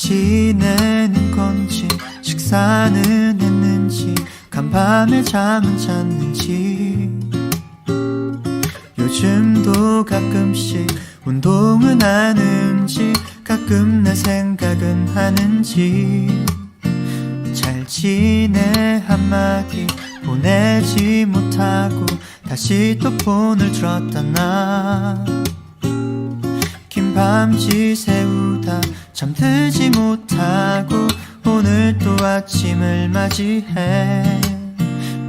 지내는 건지, 식사는 했는지, 간밤에 잠은 잤는지, 요즘도 가끔씩 운동은 하는지, 가끔 내 생각은 하는지, 잘 지내 한마디 보내지 못하고 다시 또 폰을 들었다 나. 긴 밤지 새우다 잠들지 못하고 오늘 또 아침을 맞이해.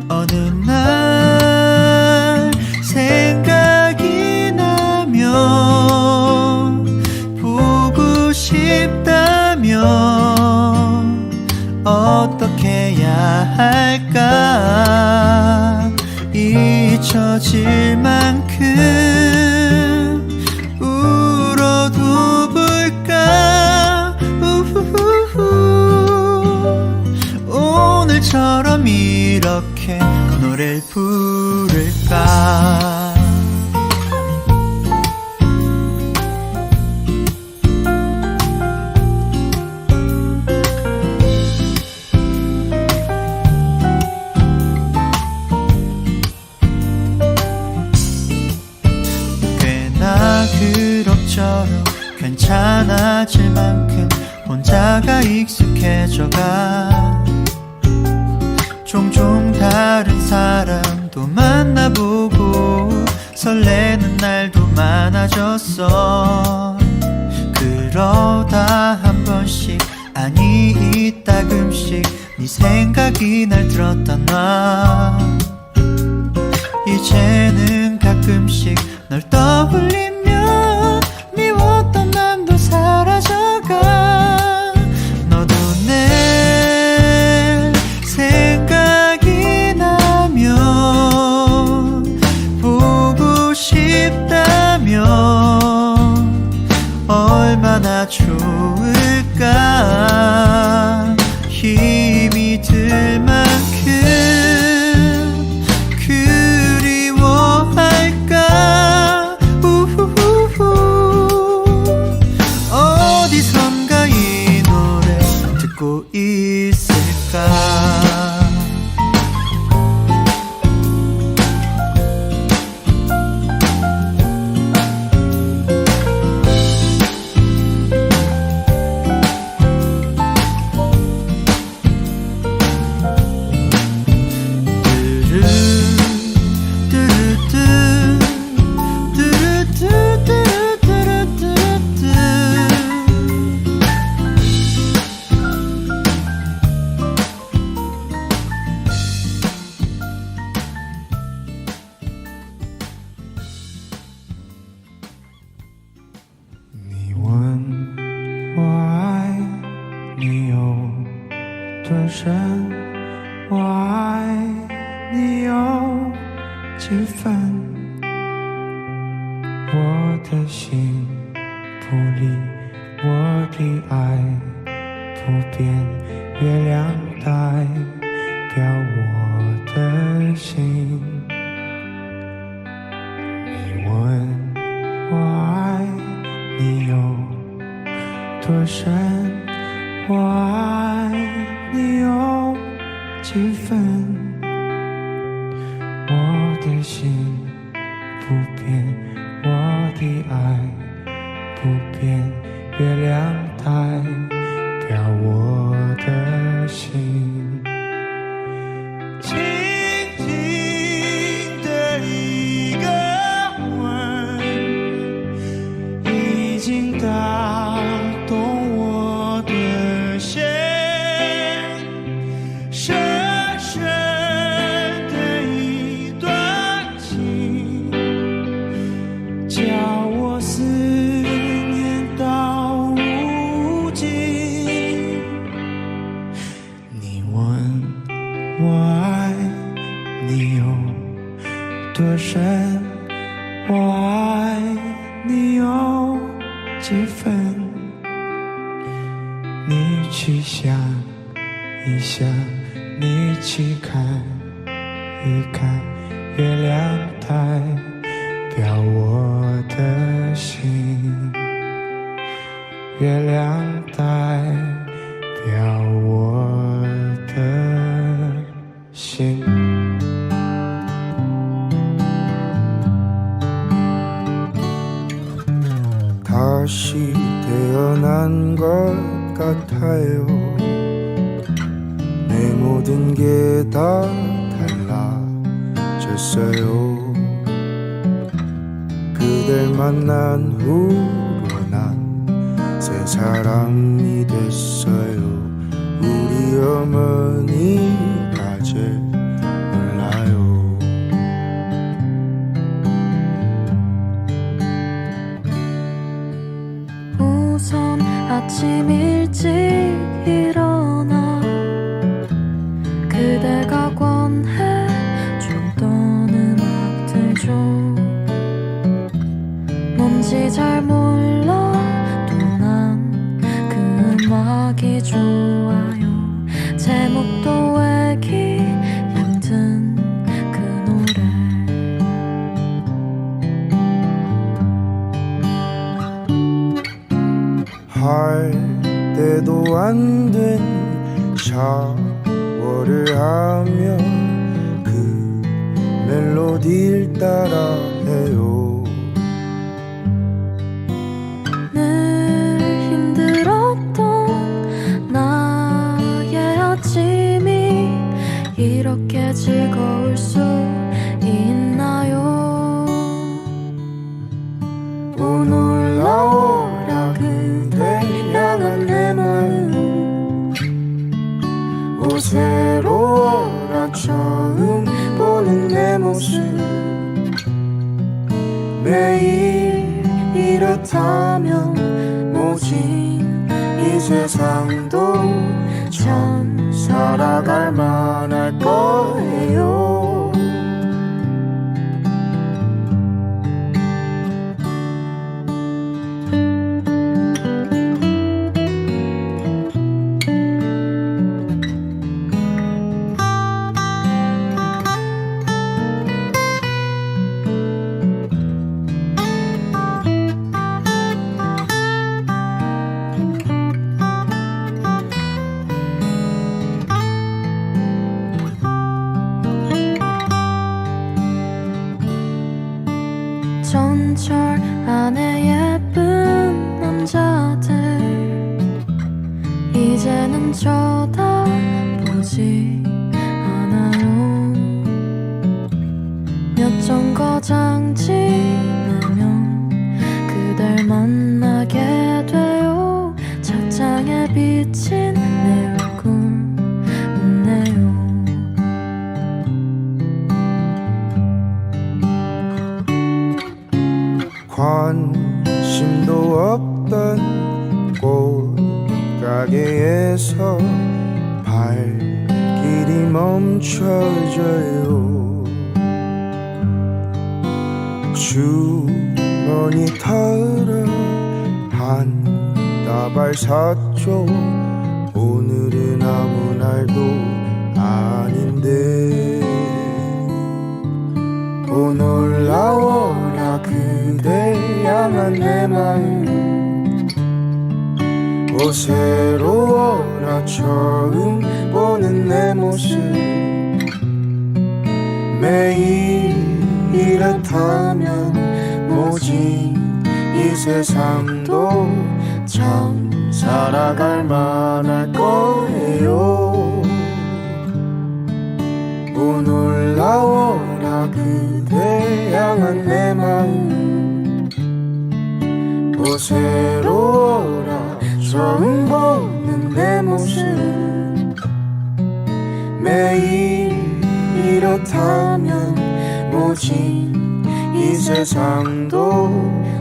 어느 날 생각이 나면 보고 싶다면 어떻게 해야 할까. 잊혀질 만큼 울어도 볼까. 오늘처럼 이렇게 노래를 부를까. 그럭저럭 괜찮아질 만큼 혼자가 익숙해져가. 종종 다른 사람도 만나보고 설레는 날도 많아졌어. 그러다 한 번씩 아니 이따금씩 네 생각이 날 들었다 놔. 이제는 가끔씩 널 떠올리며 미웠던 맘도 사라져가. 너도 내 생각이 나면 보고 싶다면 얼마나 좋을까. 힘이 들 만큼 그리워할까. 어디선가 이 노래 듣고 있을까.我爱你有几分，我的心不离，我的爱不变，月亮代表我的心。你问我爱你有多深，我爱你有几分，我的心不变，我的爱不变，月亮代表我的心。轻轻的一个吻，已经打动我的心。我爱你有多深，我爱你有几分，你去想一想，你去看一看，月亮代表我的心，月亮代表我的心。 다시 태어난 것 같아요. 내 모든 게 다 달라졌어요. 그댈 만난 후로 난 새 사람이 됐어요. 우리 어머니가 제일 몰라요. 우선 아침 일찍 일어나 그대가 권해줬던 음악들 중 뭔지 잘 몰라도 난 그 음악이 좋아요. 제목도 외기 힘든 그 노래. 할 때도 안 된 샤워를 하며 그 멜로디를 따라해요. 늘 힘들었던 나의 아침이 이렇게 즐거울 수 있나요? 오 놀라워라 그댈 향한 내 마음. 오 새로워라 처음 보는 내 모습. 매일 이렇다면 뭐지 이 세상도 참 살아갈 만할 거예요. 전철 안에 예쁜 남자들 이제는 쳐다보지 않아요. 몇 정거장 지나면 그댈 만나게 돼요. 차창에 비친 내 얼굴 웃네요. 관심도 없던 꽃가게에서 발길이 멈춰져요. 주머니 털어 한 다발 샀죠. 오늘은 아무 날도 아닌데. 오 놀라워라 그댈 향한 내 마음. 오 새로워라 처음 보는 내 모습. 매일 이렇다면 뭐지 이 세상도 참 살아갈 만할 거예요. 오 놀라워라 그댈 향한 내 마음. 오 새로워라 처음 보는 내 모습. 매일 이렇다면 뭐지 이 세상도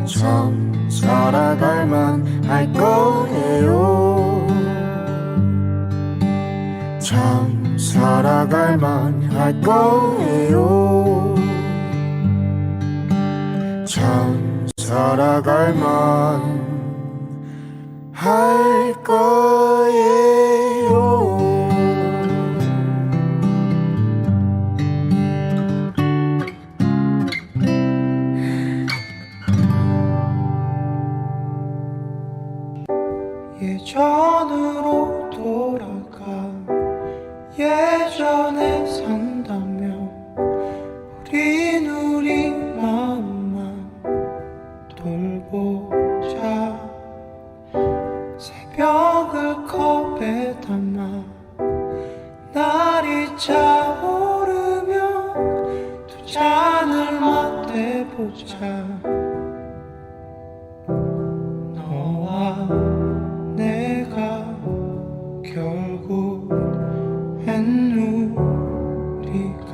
참 살아갈 만할 거예요. 참 살아갈 만할 거예요. 참 살아갈 만할 거예요. 예전으로 돌아가 예전에 산다면 우린 우리 마음만 돌보자. 새벽을 컵에 담아 날이 차오르면 두 잔을 맞대보자. 너와 내가 결국엔 우리가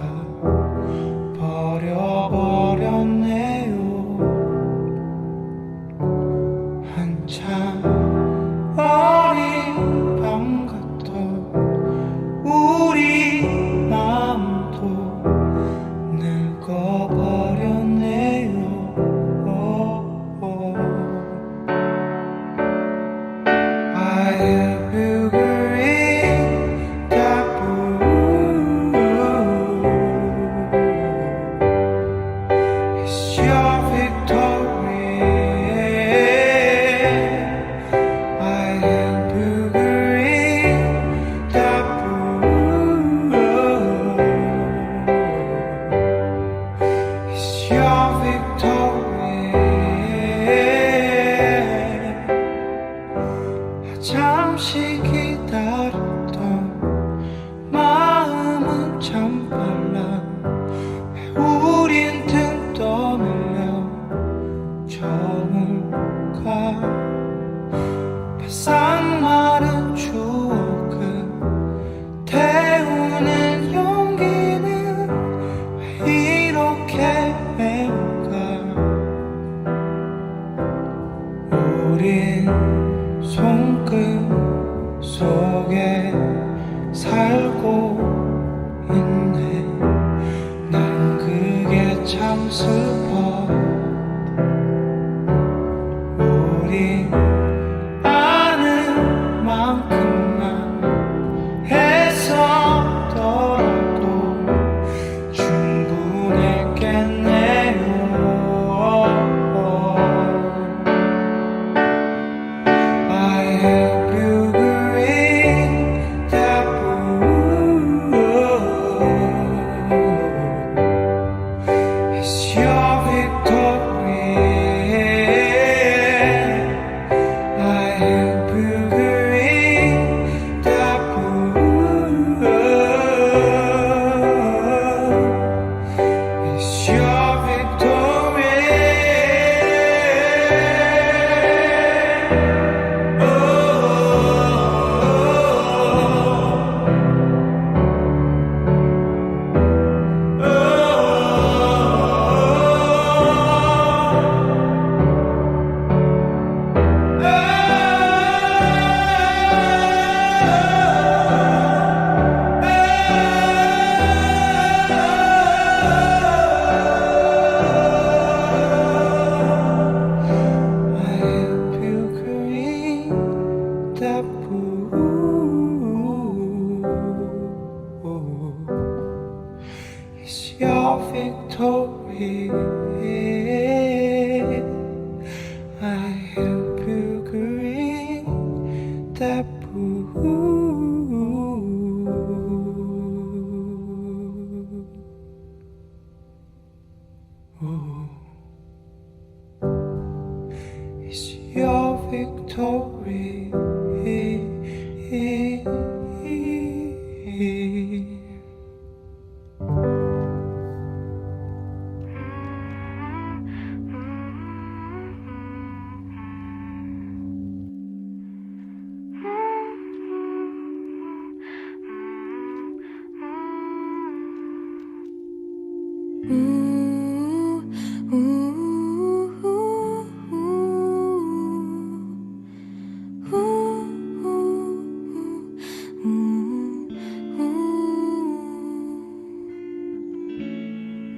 버려버렸네요. 한참 어린 밤 같던 우리 마음도 늙어버렸네요. I have you green that blue. It's your victory. I have you green that blue. It's your victory. 잠시 기다렸던 마음은 참 빨라. 왜 우린 등 떠밀려 저물까. 바싹 마른 추억은 태우는 용기는 왜 이렇게 매운가. 우린 손금 속에 살고 있네. 난 그게 참 슬퍼. 우리 아는 만큼만 했었더라도 충분했겠네요. I have you green that blue. It's your victory. I have you green that blue. It's your victory. It's your victory. I help you green that blue. It's your victory.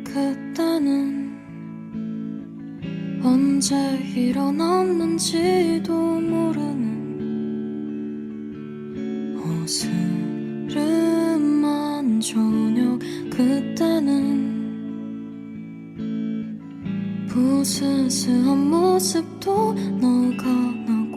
그때는 언제 일어났는지도 모르는 어스름한 저녁. 그때는 부스스한 모습도 너가 나고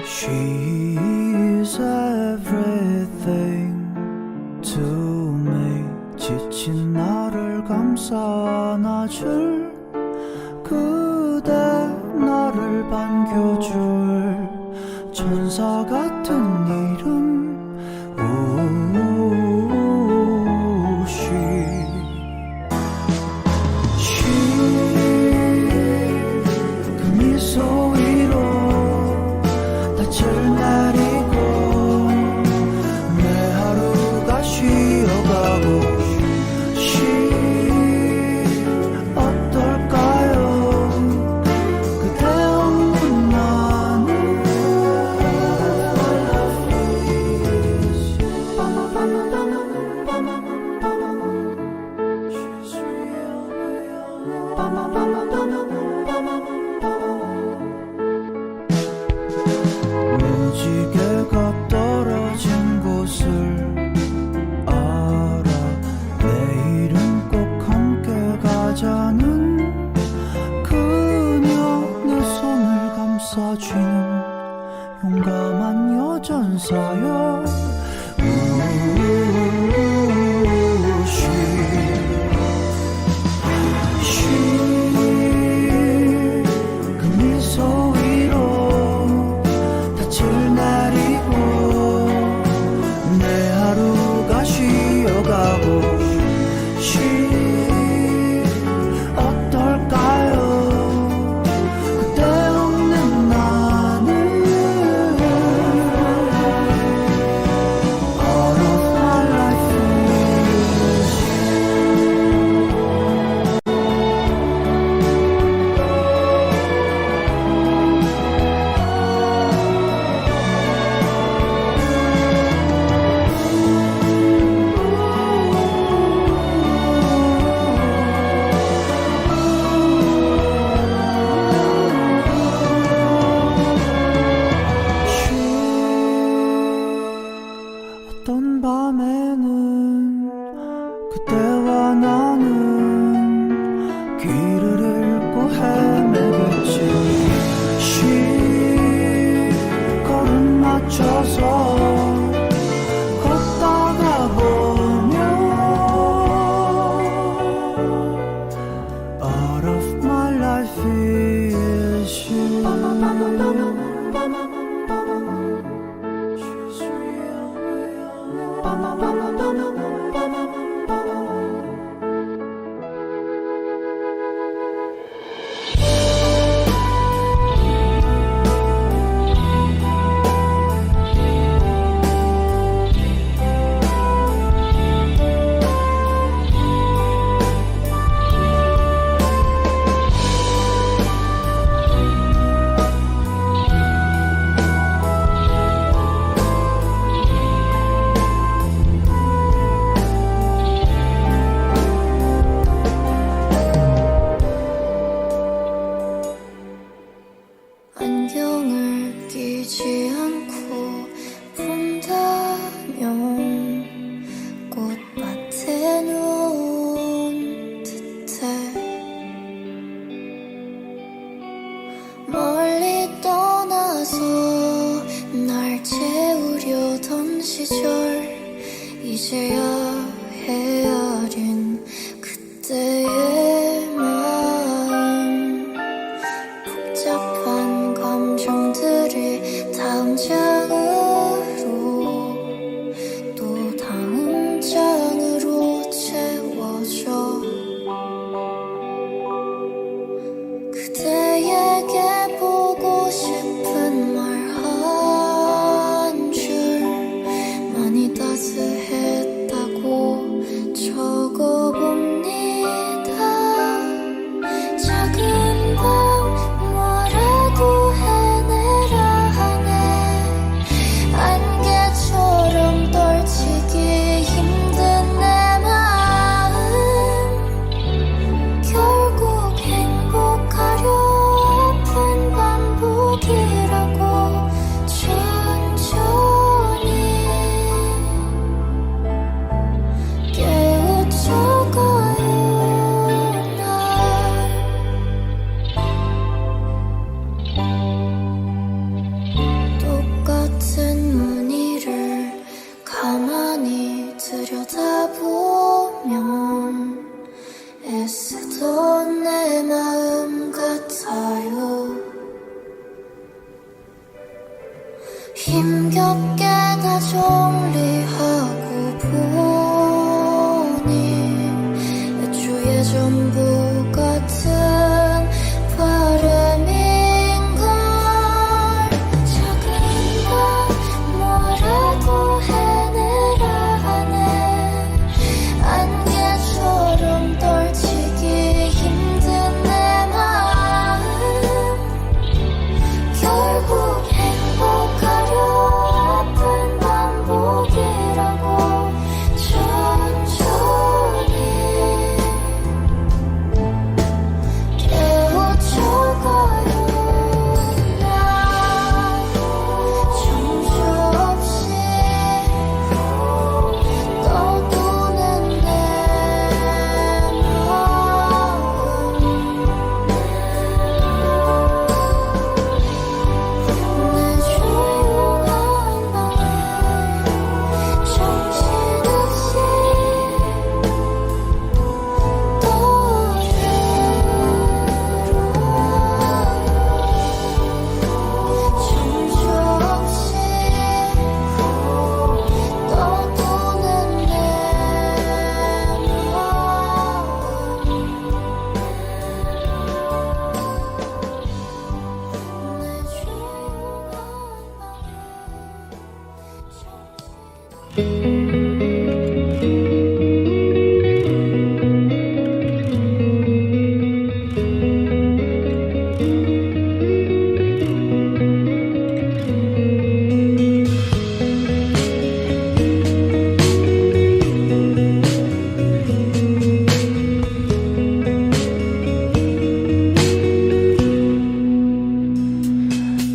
She's everything to me. 지친 나를 감싸 안아줄 그대, 나를 반겨줄 천사 같은 이름. 그 미소 위로 낯을 내리고 내 하루가 쉬어가고 어떨까요? 그대 없는 나는 무지개가 떨어진 곳을 알아. 내일은 꼭 함께 가자는 그녀, 내 손을 감싸주는 용감한 여전사여. 그 미소 위로 낯을 내리고 내 하루가 쉬어가고 어떨까요? 그대 없는 나는 All of my life is 어떤 밤에는 그때와 나는 길을 잃고 헤매겠지. 걸음 맞춰서 걷다가 보면 All of my life is you. 안경을 끼지 않고 본다면 꽃밭에 누운 듯해. 멀리 떠나서 날 채우려던 시절 이제야 헤아린 그때의 마음. 복잡한 감정들이 다음 장으로 또 다음 장으로 채워져. 그대에게 보고 싶은 말 한 줄 많이 따스했다고 적어봅니다. 작은 밤 뭐라도 해내려 하네. 안개처럼 떨치기 힘든 내 마음. 결국 행복하려 아픈 반복이라고 천천히 깨우쳐가요 날. 또 힘겹게 다 정리하고 보니 애초에 전부 같은 바람인걸. 작은 건 뭐라고 해내라 하네. 안개처럼 떨치기 힘든 내 마음. 결국 행복하려 아픈 반복이라고 천천히 깨우쳐가요. 난 정처없이 떠도는 내 마음. 내 조용한 방에 정신없이 정처없이 떠도는 내 마음. 내 조용한 방에 정신없이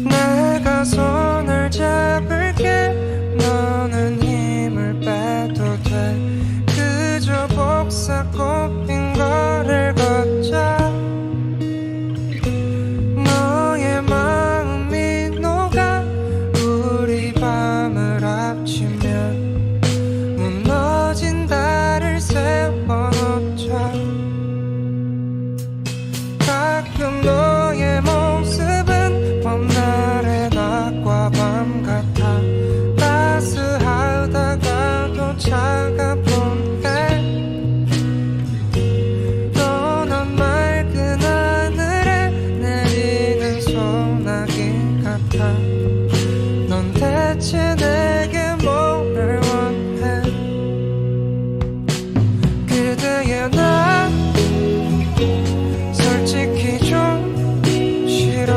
내가 손을 잡을게. 너는 힘을 빼도 돼. 그저 복사 꽃핀 거리를 걷자. 너의 마음이 녹아 우리 밤을 합치면 무너진 달을 세워놓자. 가끔 너의 모습은 봄날의 낮과 밤 같아. 따스하다가도 차가운 해. 너는 맑은 하늘에 내리는 소나기 같아. 넌 대체 내게 뭐를 원해. 그대의 나 솔직히 좀 싫어.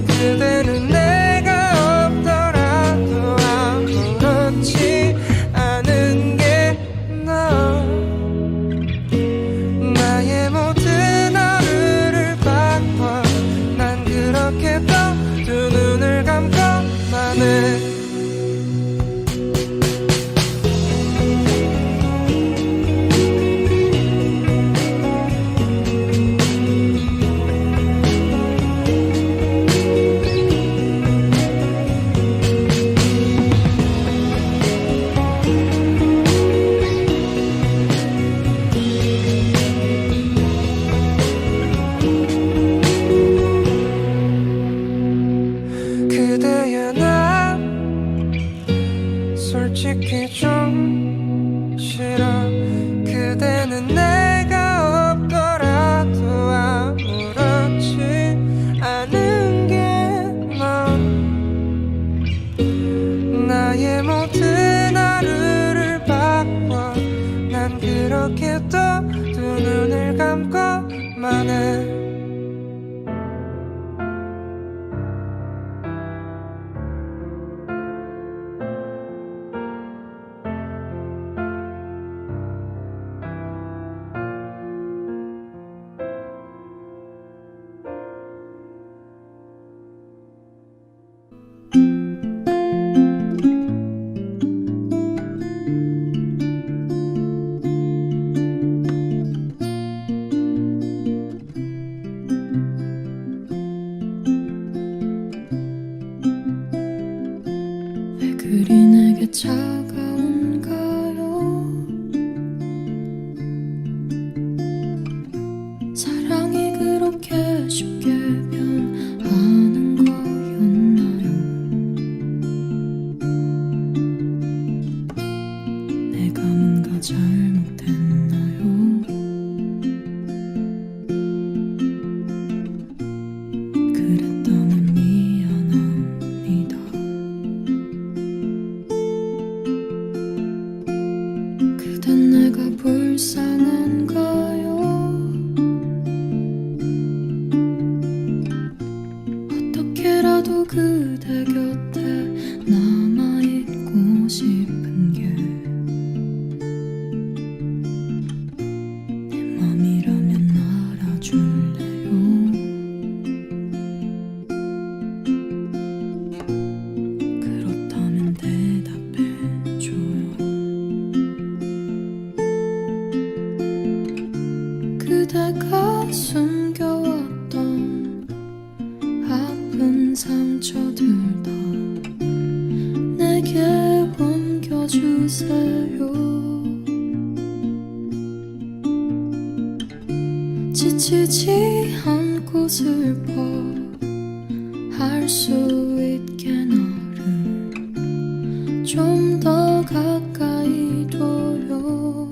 그대는 내가 없더라도 아무렇지 않은 게 너. 나의 모든 하루를 바꿔. 난 그렇게 또 두 눈을 감고만 해. 그대의 나 솔직히 좀 싫어. 그대는 내가 없더라도 아무렇지 않은 게 넌. 나의 모든 하루를 바꿔. 난 그렇게 또 두 눈을 감고만 해. 쉽게 변하는 거였나요? 나도 그대 곁에 남아있고 싶은 게 내 맘이라면 알아줄래요? 그렇다면 대답해줘요. 그대가 숨겨왔던 아픈 상처들 다 내게 옮겨주세요. 지치지 않고 슬퍼할 수 있게 나를 좀 더 가까이 둬요.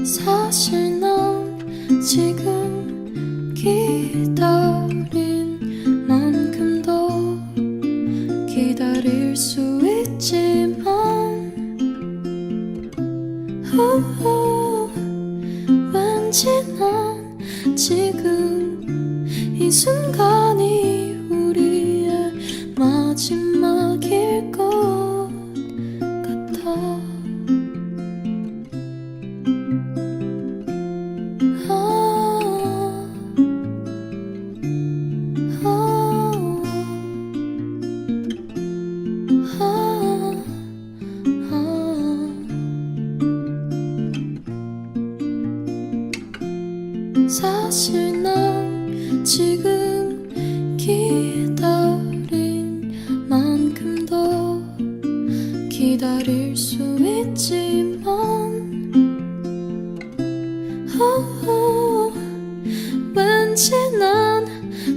사실 난 지금 기다린 만큼 더 기다릴 수 있지만 왠지 난 지금 이 순간이 우리의 마지막일 것 같아. 사실 난 지금 기다린 만큼 더 기다릴 수 있지만 왠지 난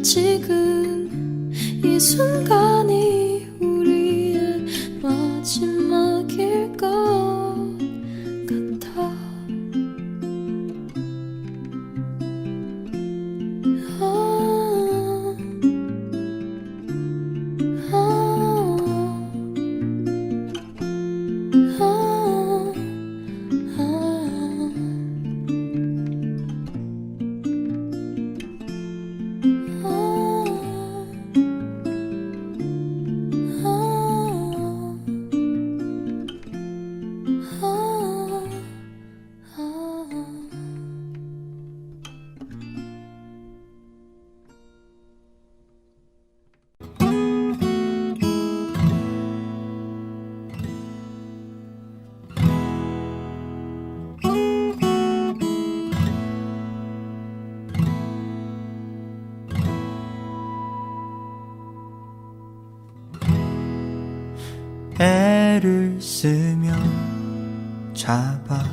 지금 이 순간이 우리의 마지막일 것 같아. 애를 쓰며 잡아봐도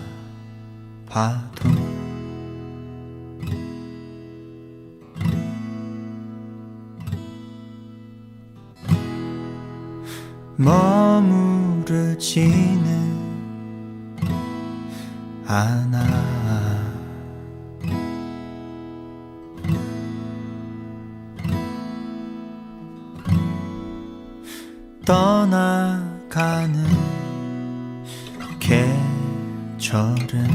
머무르지는 않아. 떠나가는 계절은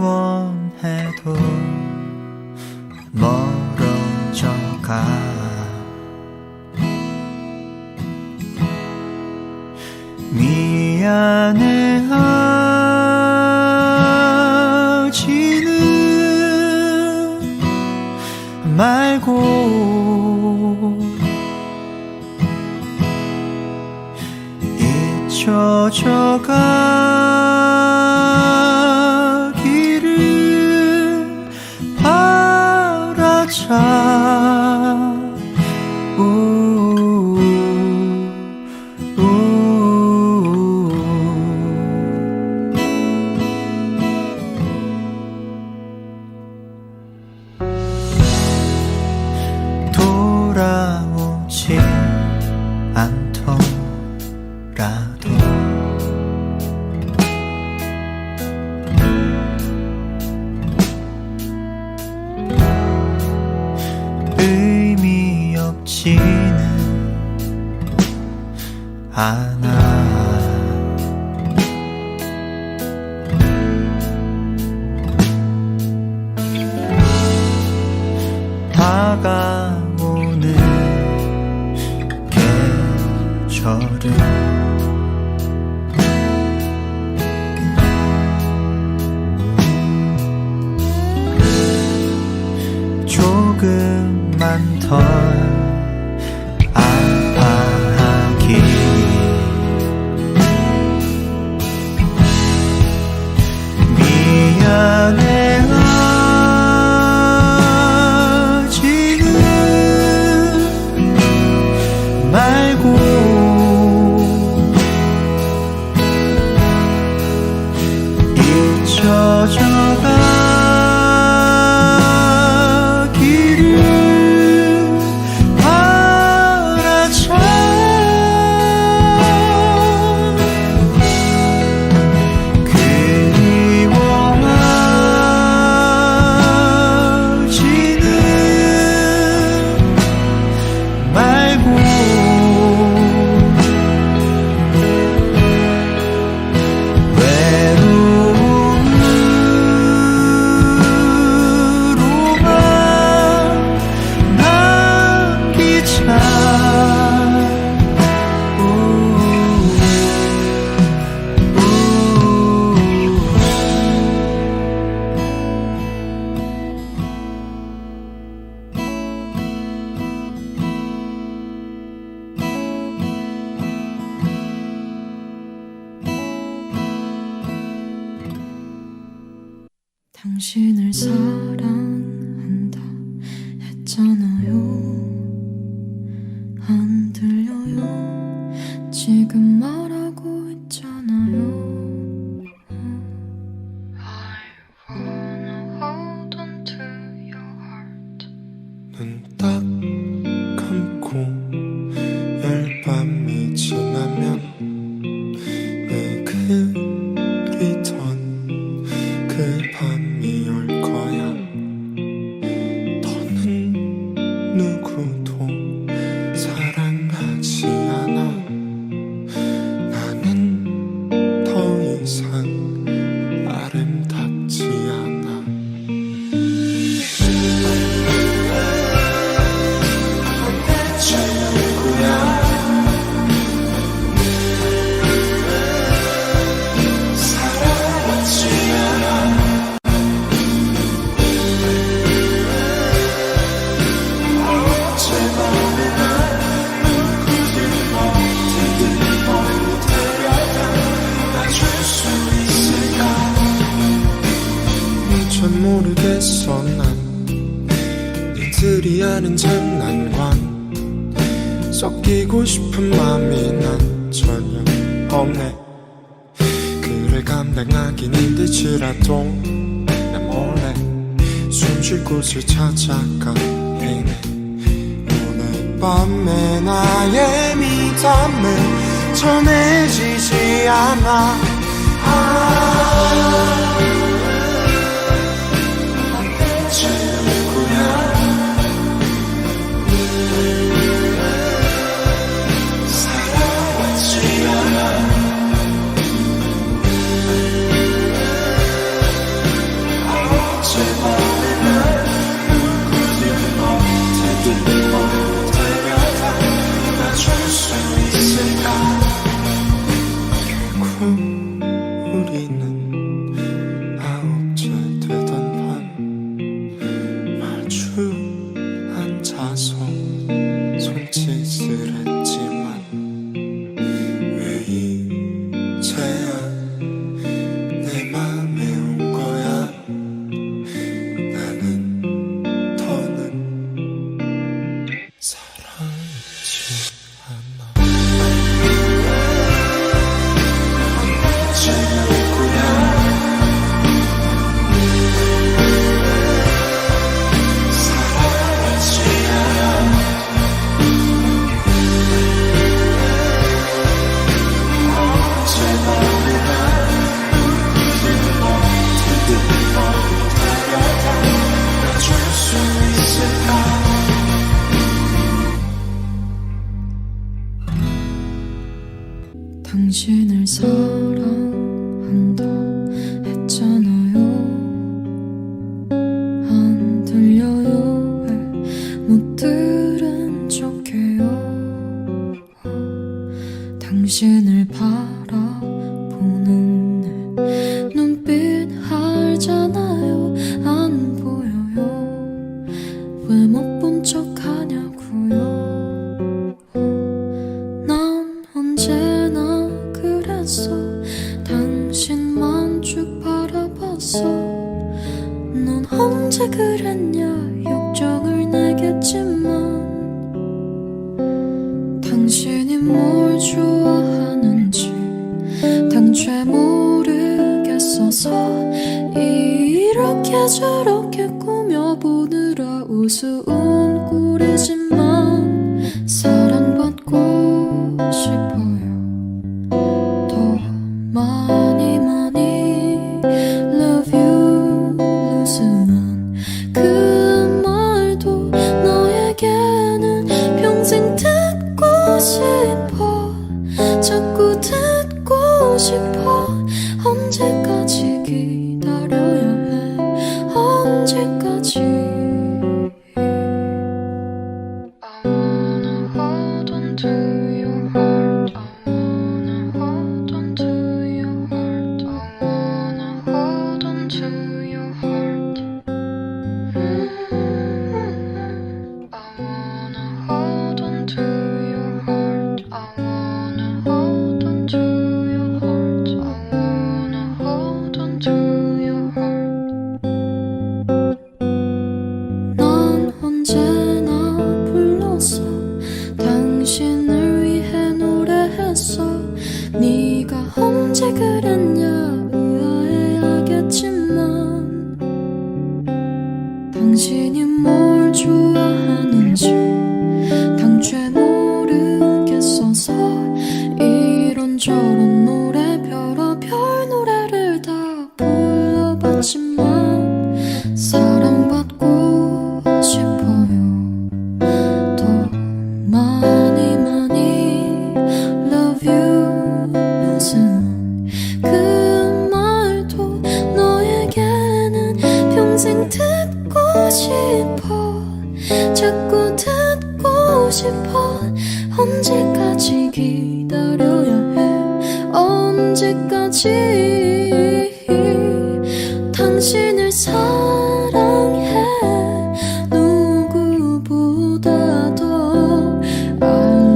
애원해도 멀어져가. 미안해하지는 말고 잊혀져가기를 바라자. 돌아오지 않더라도 의미 없지는 않아. 다가오는 계절은 조금만 덜 아파하기 미안해하지는 말고 잊혀져가기를 바라자. 그리워하지는 말고 외로움으로만 남기자. 당신을 사랑한다 했잖아요. 안 들려요. 지금 말하고 있잖아요. I wanna hold on to your heart. 눈 딱 감고 열밤이 지나면 늘 그리던 그 밤이 올 거야. 더는 누구도 사랑하지 않아. 나는 더 이상 아름답지 않아. 대체 누구야? 사랑하지 않아. 전 모르겠어. 난 니들이 아는 장난관 섞이고 싶은 맘이 난 전혀 없네. 그래 감당하긴 힘들지라도 난 몰래 숨 쉴 곳을 찾아가 헤매. 오늘 밤에 나의 미담은 전해지지 않아. 대체 누구야? 사랑하지 않아. 어제 밤에 날 누구든 어떻게든 데려다 놔줄 수 있을까? 결국 우리는 9살 되던 밤 마주 앉아서 손짓을 했지만 왜 이제야 내 맘에 온 거야. 나는 더는 사랑하지 않아. 대체 누구야? 사랑하지 않아. 어제 밤에 날 누구든 어떻게든 데려다 놔줄 수 있을까? 당신을 사랑한다 했잖아요. 안 들려요. 왜 못 바라보는 내 눈빛 알잖아요. 안 보여요. 왜 못 본 척 하냐고요. 난 언제나 그랬어. 당신만 쭉 바라봤어. 넌 언제 그랬냐 역정을 내겠지만 당신이 뭘 좋아하는지 당최 모르겠어서 이렇게 저렇게 꾸며보느라 우스운 꼴이지만 사랑받고 싶어요. 더 많이 love you 루즈한 그 말도 너에게는 평생 듣고 싶어. 자꾸 듣고 싶어. 언제까지 기다려야 해. 언제까지. I wanna hold on to your heart. I wanna hold on to your heart. I wanna hold on to your heart. I wanna hold on to your heart. I wanna hold on to your heart. I wanna hold on to your heart. 난 언제나 불렀어. 당신을 위해 노래했어. 네가 언제 그랬냐 의아해하겠지만 당신이 뭘 좋아하는지 당최 모르겠어서 이런저런 노래 별의별 노래를 다 불러봤지만 사랑받고 싶어요. 더 많이 love you 루즈한 그 말도 너에게는 평생 듣고 싶어. 자꾸 듣고 싶어. 언제까지 기다려야 해. 언제까지. 당신을 사랑해. 누구보다 더 I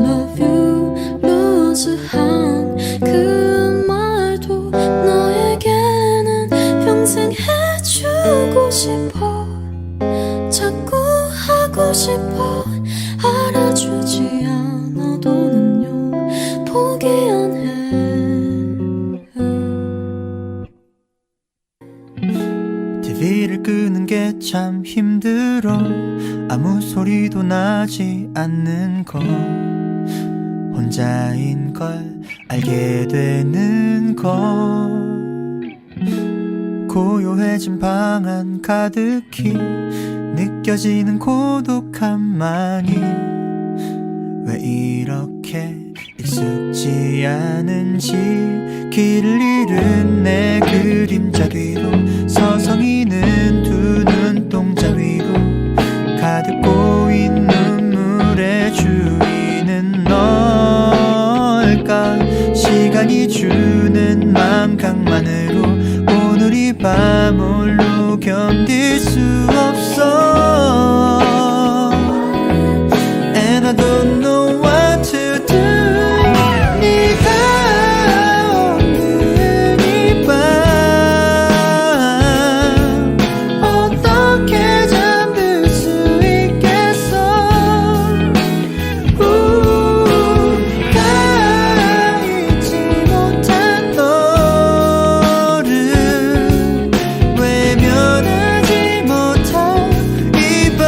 love you 루즈한 그 말도 너에게는 평생 해주고 싶어. 자꾸 하고 싶어. 알아주지 않아도는요 포기 안 해. TV를 끄는 게 참 힘들어. 아무 소리도 나지 않는 걸. 혼자인 걸 알게 되는 걸. 고요해진 방 안 가득히 느껴지는 고독함만이 왜 이렇게 익숙지 않은지. 길을 잃은 내 그림자 뒤로 서성이는 두 눈동자 위로 가득 고인 눈물의 주인은 널까. 시간이 주는 망각만으로 오늘 이 밤 홀로 견딜 수 없어. And I don't know what to do. 네가 없는 이 밤 어떻게 잠들 수 있겠어. 가 잊지 못한 너를 외면하지 못한 이 밤.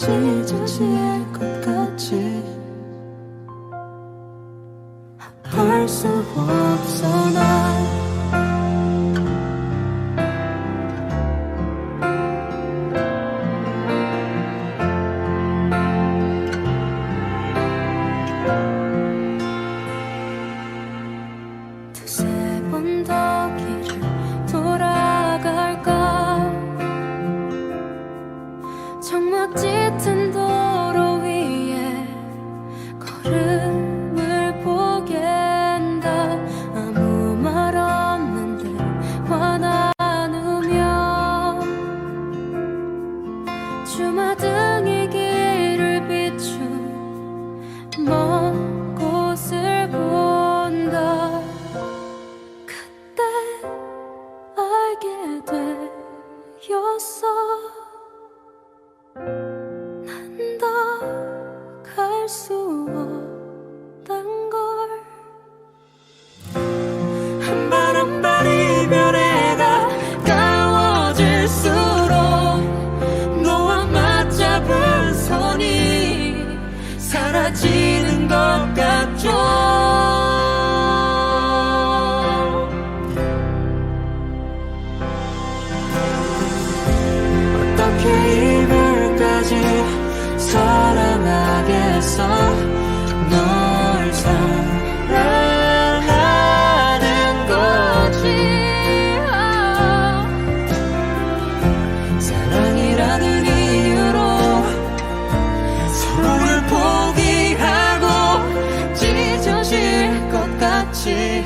찢어질 것 같이 아플 수 없어 난 두세 번 더 길을 돌아갈까 정막 짙은 도로 위에 걸음을 보갠다 아무 말 없는 듯 화 나누며 주마등이 길을 비춘 먼 곳을 본다 그때 알게 되었어 난 더 갈 수 없단 걸 한 발 한 발 이별에 가까워질수록 너와 맞잡은 손이 사라지는 것 같죠 어떻게 이별까지 사랑하겠어 널 사랑하는 거지 사랑이라는 이유로 서로를 포기하고 찢어질 것 같이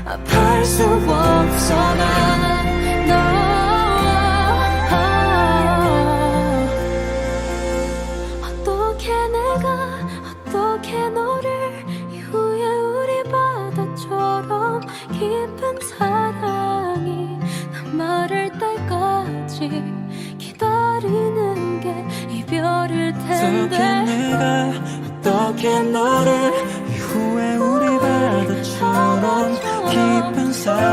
아플 수 없어 난 어떻게 내가 어떻게 너를 이후에 우리 바다처럼 깊은 사랑이 난 마를 때까지 기다리는 게 이별일 텐데 내가 어떻게 너를 이후에 우리 바다처럼 깊은 사랑